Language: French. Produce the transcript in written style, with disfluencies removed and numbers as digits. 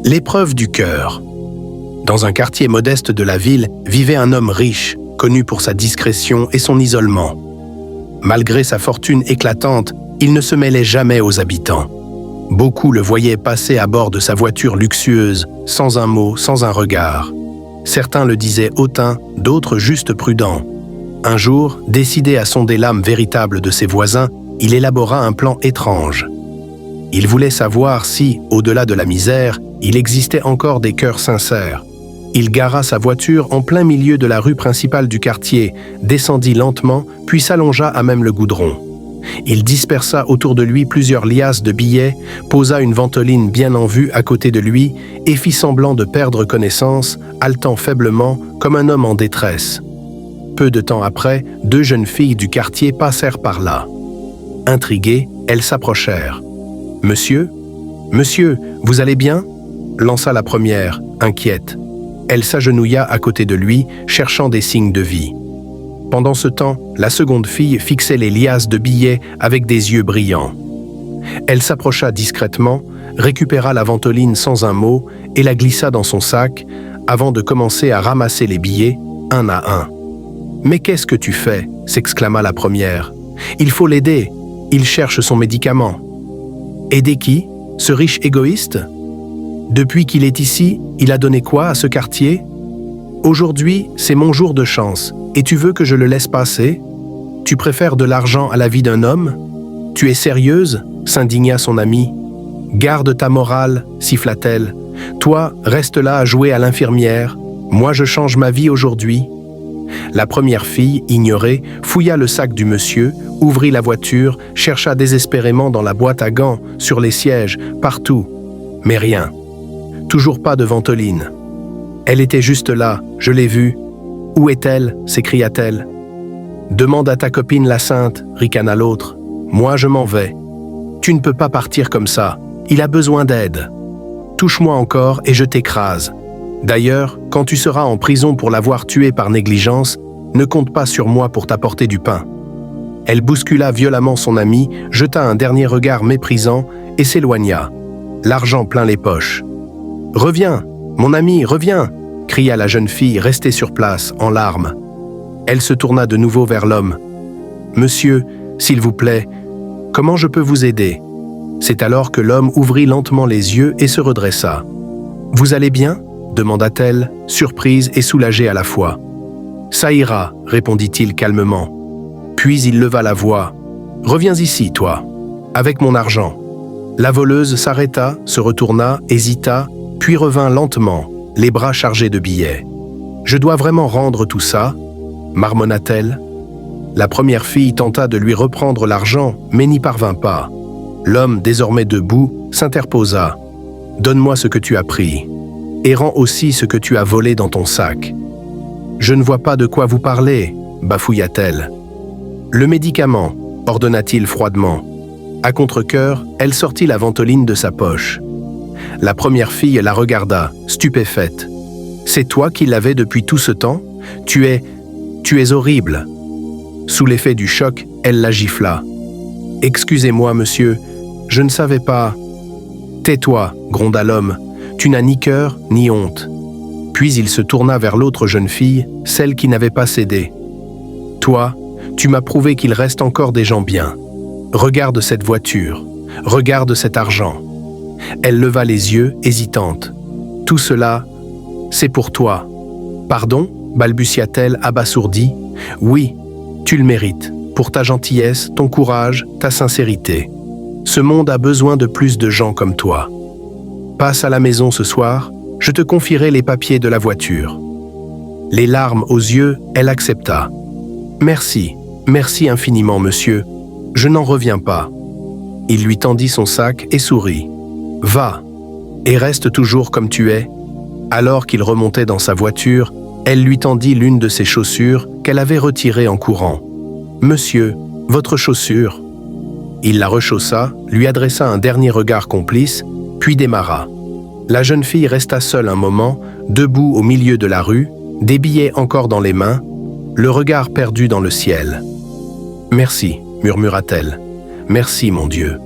L'épreuve du cœur. Dans un quartier modeste de la ville vivait un homme riche, connu pour sa discrétion et son isolement. Malgré sa fortune éclatante, il ne se mêlait jamais aux habitants. Beaucoup le voyaient passer à bord de sa voiture luxueuse, sans un mot, sans un regard. Certains le disaient hautain, d'autres juste prudent. Un jour, décidé à sonder l'âme véritable de ses voisins, il élabora un plan étrange. Il voulait savoir si, au-delà de la misère, il existait encore des cœurs sincères. Il gara sa voiture en plein milieu de la rue principale du quartier, descendit lentement, puis s'allongea à même le goudron. Il dispersa autour de lui plusieurs liasses de billets, posa une ventoline bien en vue à côté de lui et fit semblant de perdre connaissance, haletant faiblement comme un homme en détresse. Peu de temps après, deux jeunes filles du quartier passèrent par là. Intriguées, elles s'approchèrent. « Monsieur, vous allez bien ?» lança la première, inquiète. Elle s'agenouilla à côté de lui, cherchant des signes de vie. Pendant ce temps, la seconde fille fixait les liasses de billets avec des yeux brillants. Elle s'approcha discrètement, récupéra la ventoline sans un mot et la glissa dans son sac avant de commencer à ramasser les billets, un à un. « Mais qu'est-ce que tu fais ?» s'exclama la première. « Il faut l'aider, il cherche son médicament. » « Aider qui? Ce riche égoïste? Depuis qu'il est ici, il a donné quoi à ce quartier? Aujourd'hui, c'est mon jour de chance, et tu veux que je le laisse passer? Tu préfères de l'argent à la vie d'un homme? Tu es sérieuse? S'indigna son amie. Garde ta morale, siffla-t-elle. Toi, reste là à jouer à l'infirmière. Moi, je change ma vie aujourd'hui. La première fille, ignorée, fouilla le sac du monsieur, ouvrit la voiture, chercha désespérément dans la boîte à gants, sur les sièges, partout. Mais rien. Toujours pas de ventoline. Elle était juste là, je l'ai vue. Où est-elle? S'écria-t-elle. Demande à ta copine la sainte, ricana l'autre. Moi, je m'en vais. Tu ne peux pas partir comme ça. Il a besoin d'aide. Touche-moi encore et je t'écrase. D'ailleurs, quand tu seras en prison pour l'avoir tué par négligence, ne compte pas sur moi pour t'apporter du pain. Elle bouscula violemment son ami, jeta un dernier regard méprisant et s'éloigna, l'argent plein les poches. « Reviens, mon ami, reviens !» cria la jeune fille restée sur place, en larmes. Elle se tourna de nouveau vers l'homme. « Monsieur, s'il vous plaît, comment je peux vous aider ?» C'est alors que l'homme ouvrit lentement les yeux et se redressa. « Vous allez bien ?» demanda-t-elle, surprise et soulagée à la fois. « Ça ira, » répondit-il calmement. Puis il leva la voix. « Reviens ici, toi, avec mon argent. » La voleuse s'arrêta, se retourna, hésita, puis revint lentement, les bras chargés de billets. « Je dois vraiment rendre tout ça ?» marmonna-t-elle. La première fille tenta de lui reprendre l'argent, mais n'y parvint pas. L'homme, désormais debout, s'interposa. « Donne-moi ce que tu as pris. Et rends aussi ce que tu as volé dans ton sac. »« Je ne vois pas de quoi vous parlez, » bafouilla-t-elle. « Le médicament, » ordonna-t-il froidement. À contre-cœur, elle sortit la ventoline de sa poche. La première fille la regarda, stupéfaite. « C'est toi qui l'avais depuis tout ce temps? Tu es horrible. » Sous l'effet du choc, elle la gifla. « Excusez-moi, monsieur, je ne savais pas. »« Tais-toi, » gronda l'homme. « Tu n'as ni cœur, ni honte. » Puis il se tourna vers l'autre jeune fille, celle qui n'avait pas cédé. « Toi, tu m'as prouvé qu'il reste encore des gens bien. Regarde cette voiture, regarde cet argent. » Elle leva les yeux, hésitante. « Tout cela, c'est pour toi. »« Pardon ?» balbutia-t-elle abasourdie. « Oui, tu le mérites, pour ta gentillesse, ton courage, ta sincérité. Ce monde a besoin de plus de gens comme toi. Passe à la maison ce soir, je te confierai les papiers de la voiture. » Les larmes aux yeux, elle accepta. « Merci, merci infiniment, monsieur. Je n'en reviens pas. » Il lui tendit son sac et sourit. « Va, et reste toujours comme tu es. » Alors qu'il remontait dans sa voiture, elle lui tendit l'une de ses chaussures qu'elle avait retirée en courant. « Monsieur, votre chaussure. » Il la rechaussa, lui adressa un dernier regard complice, puis démarra. La jeune fille resta seule un moment, debout au milieu de la rue, des billets encore dans les mains, le regard perdu dans le ciel. « Merci, » murmura-t-elle. « Merci, mon Dieu. »